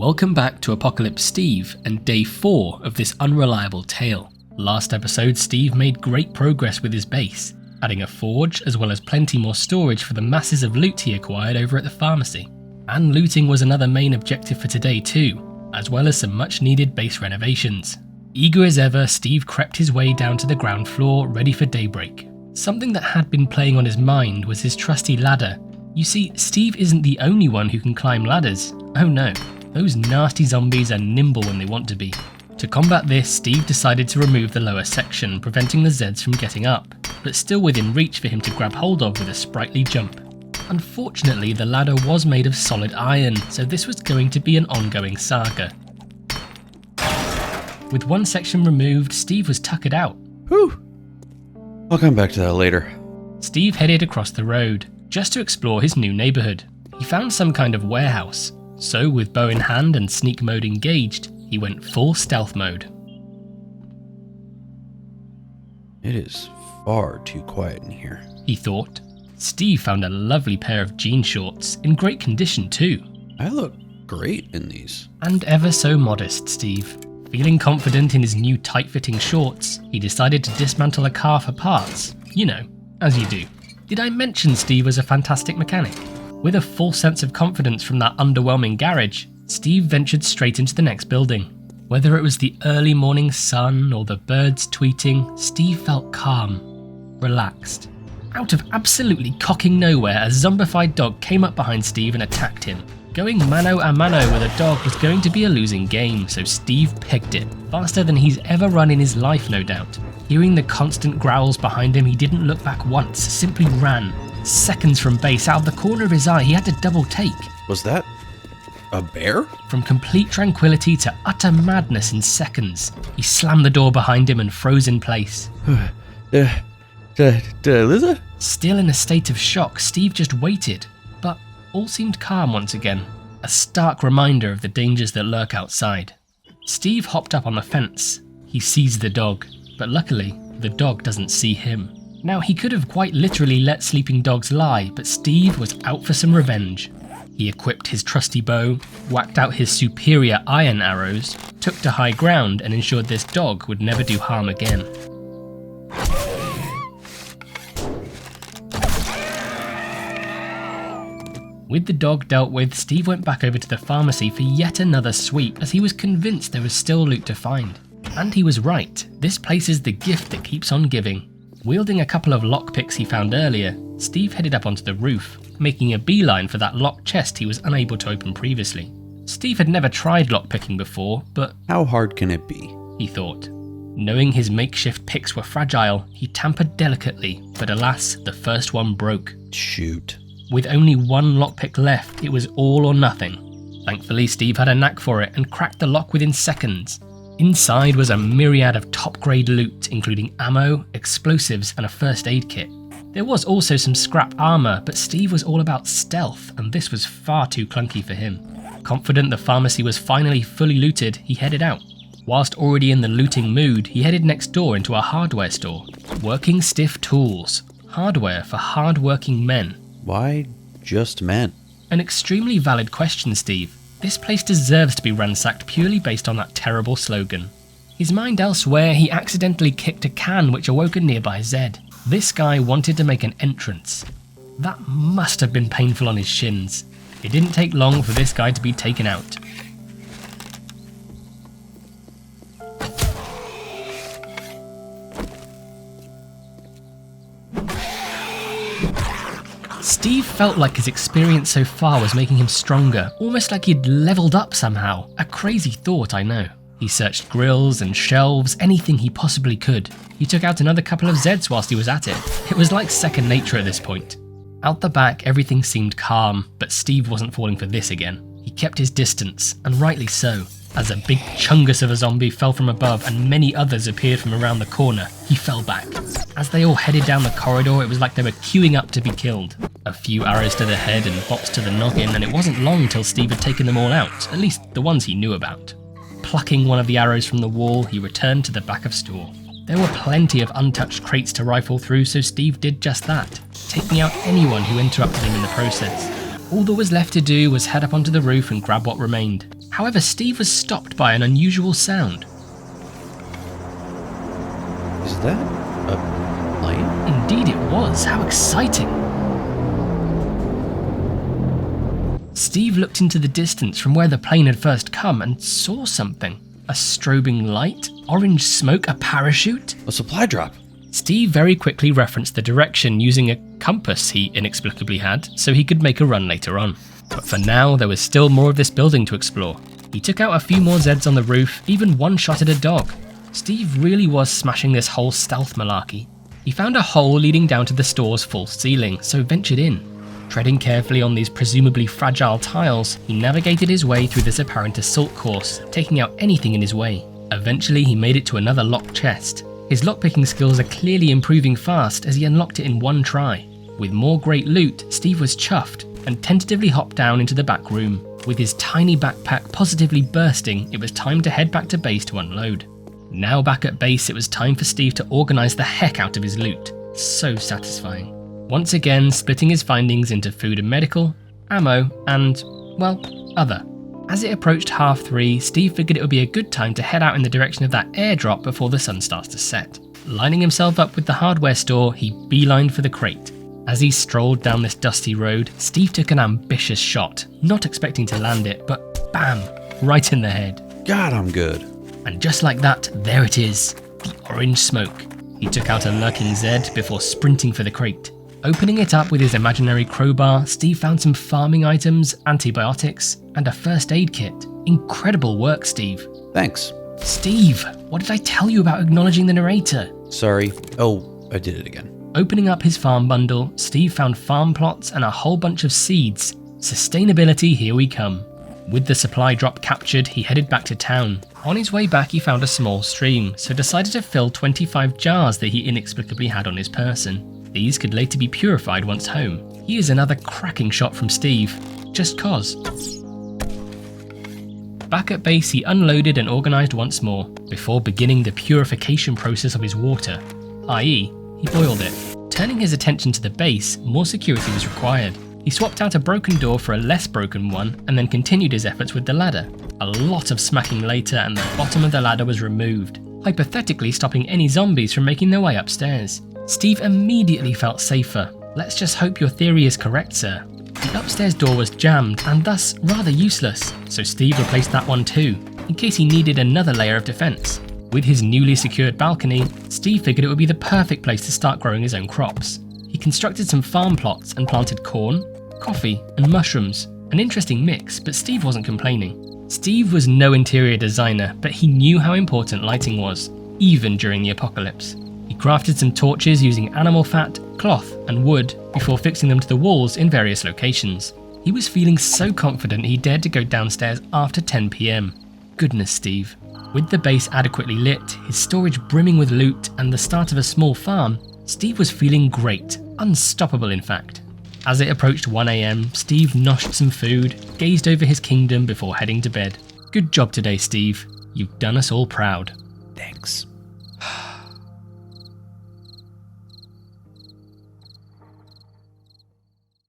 Welcome back to Apocalypse Steve and day 4 of this unreliable tale. Last episode, Steve made great progress with his base, adding a forge as well as plenty more storage for the masses of loot he acquired over at the pharmacy. And looting was another main objective for today too, as well as some much needed base renovations. Eager as ever, Steve crept his way down to the ground floor, ready for daybreak. Something that had been playing on his mind was his trusty ladder. You see, Steve isn't the only one who can climb ladders. Oh no. Those nasty zombies are nimble when they want to be. To combat this, Steve decided to remove the lower section, preventing the Zeds from getting up, but still within reach for him to grab hold of with a sprightly jump. Unfortunately, the ladder was made of solid iron, so this was going to be an ongoing saga. With one section removed, Steve was tuckered out. Whew. I'll come back to that later. Steve headed across the road, just to explore his new neighbourhood. He found some kind of warehouse. So, with bow in hand and sneak mode engaged, he went full stealth mode. It is far too quiet in here, he thought. Steve found a lovely pair of jean shorts, in great condition too. I look great in these. And ever so modest, Steve. Feeling confident in his new tight-fitting shorts, he decided to dismantle a car for parts. You know, as you do. Did I mention Steve was a fantastic mechanic? With a full sense of confidence from that underwhelming garage, Steve ventured straight into the next building. Whether it was the early morning sun or the birds tweeting, Steve felt calm, relaxed. Out of absolutely cocking nowhere, a zombified dog came up behind Steve and attacked him. Going mano a mano with a dog was going to be a losing game, so Steve pegged it, faster than he's ever run in his life, no doubt. Hearing the constant growls behind him, he didn't look back once, simply ran. Seconds from base, out of the corner of his eye, he had to double take. Was that a bear? From complete tranquility to utter madness in seconds, he slammed the door behind him and froze in place. Liza? Still in a state of shock, Steve just waited, but all seemed calm once again, a stark reminder of the dangers that lurk outside. Steve hopped up on the fence. He sees the dog, but luckily, the dog doesn't see him. Now, he could have quite literally let sleeping dogs lie, but Steve was out for some revenge. He equipped his trusty bow, whacked out his superior iron arrows, took to high ground and ensured this dog would never do harm again. With the dog dealt with, Steve went back over to the pharmacy for yet another sweep, as he was convinced there was still loot to find. And he was right, this place is the gift that keeps on giving. Wielding a couple of lockpicks he found earlier, Steve headed up onto the roof, making a beeline for that locked chest he was unable to open previously. Steve had never tried lockpicking before, but how hard can it be? He thought. Knowing his makeshift picks were fragile, he tampered delicately, but alas, the first one broke. Shoot. With only one lockpick left, it was all or nothing. Thankfully, Steve had a knack for it and cracked the lock within seconds. Inside was a myriad of top-grade loot, including ammo, explosives, and a first aid kit. There was also some scrap armor, but Steve was all about stealth, and this was far too clunky for him. Confident the pharmacy was finally fully looted, he headed out. Whilst already in the looting mood, he headed next door into a hardware store. Working stiff tools. Hardware for hard-working men. Why just men? An extremely valid question, Steve. This place deserves to be ransacked purely based on that terrible slogan. His mind elsewhere, he accidentally kicked a can which awoke a nearby Zed. This guy wanted to make an entrance. That must have been painful on his shins. It didn't take long for this guy to be taken out. Steve felt like his experience so far was making him stronger, almost like he'd leveled up somehow. A crazy thought, I know. He searched grills and shelves, anything he possibly could. He took out another couple of Zeds whilst he was at it. It was like second nature at this point. Out the back, everything seemed calm, but Steve wasn't falling for this again. He kept his distance, and rightly so. As a big chungus of a zombie fell from above and many others appeared from around the corner, he fell back. As they all headed down the corridor, it was like they were queuing up to be killed. A few arrows to the head and bots to the noggin, and it wasn't long till Steve had taken them all out, at least the ones he knew about. Plucking one of the arrows from the wall, he returned to the back of store. There were plenty of untouched crates to rifle through, so Steve did just that, taking out anyone who interrupted him in the process. All that was left to do was head up onto the roof and grab what remained. However, Steve was stopped by an unusual sound. Is that a plane? Indeed it was. How exciting! Steve looked into the distance from where the plane had first come and saw something. A strobing light, orange smoke, a parachute? A supply drop. Steve very quickly referenced the direction using a compass he inexplicably had, so he could make a run later on. But for now, there was still more of this building to explore. He took out a few more Zeds on the roof, even one shot at a dog. Steve really was smashing this whole stealth malarkey. He found a hole leading down to the store's false ceiling, so ventured in. Treading carefully on these presumably fragile tiles, he navigated his way through this apparent assault course, taking out anything in his way. Eventually, he made it to another locked chest. His lockpicking skills are clearly improving fast as he unlocked it in one try. With more great loot, Steve was chuffed and tentatively hopped down into the back room. With his tiny backpack positively bursting, it was time to head back to base to unload. Now back at base, it was time for Steve to organise the heck out of his loot. So satisfying. Once again, splitting his findings into food and medical, ammo, and, well, other. As it approached 3:30, Steve figured it would be a good time to head out in the direction of that airdrop before the sun starts to set. Lining himself up with the hardware store, he beelined for the crate. As he strolled down this dusty road, Steve took an ambitious shot, not expecting to land it, but bam, right in the head. God, I'm good. And just like that, there it is, the orange smoke. He took out a lurking Zed before sprinting for the crate. Opening it up with his imaginary crowbar, Steve found some farming items, antibiotics, and a first aid kit. Incredible work, Steve. Thanks. Steve, what did I tell you about acknowledging the narrator? Sorry. Oh, I did it again. Opening up his farm bundle, Steve found farm plots and a whole bunch of seeds. Sustainability, here we come. With the supply drop captured, he headed back to town. On his way back, he found a small stream, so decided to fill 25 jars that he inexplicably had on his person. These could later be purified once home. Here's another cracking shot from Steve, just cause. Back at base, he unloaded and organised once more, before beginning the purification process of his water, i.e., he boiled it. Turning his attention to the base, more security was required. He swapped out a broken door for a less broken one, and then continued his efforts with the ladder. A lot of smacking later, and the bottom of the ladder was removed, hypothetically stopping any zombies from making their way upstairs. Steve immediately felt safer. Let's just hope your theory is correct, sir. The upstairs door was jammed and thus rather useless, so Steve replaced that one too, in case he needed another layer of defense. With his newly secured balcony, Steve figured it would be the perfect place to start growing his own crops. He constructed some farm plots and planted corn, coffee, and mushrooms. An interesting mix, but Steve wasn't complaining. Steve was no interior designer, but he knew how important lighting was, even during the apocalypse. He crafted some torches using animal fat, cloth, and wood before fixing them to the walls in various locations. He was feeling so confident he dared to go downstairs after 10 PM. Goodness, Steve. With the base adequately lit, his storage brimming with loot, and the start of a small farm, Steve was feeling great, unstoppable in fact. As it approached 1 AM, Steve noshed some food, gazed over his kingdom before heading to bed. Good job today, Steve. You've done us all proud. Thanks.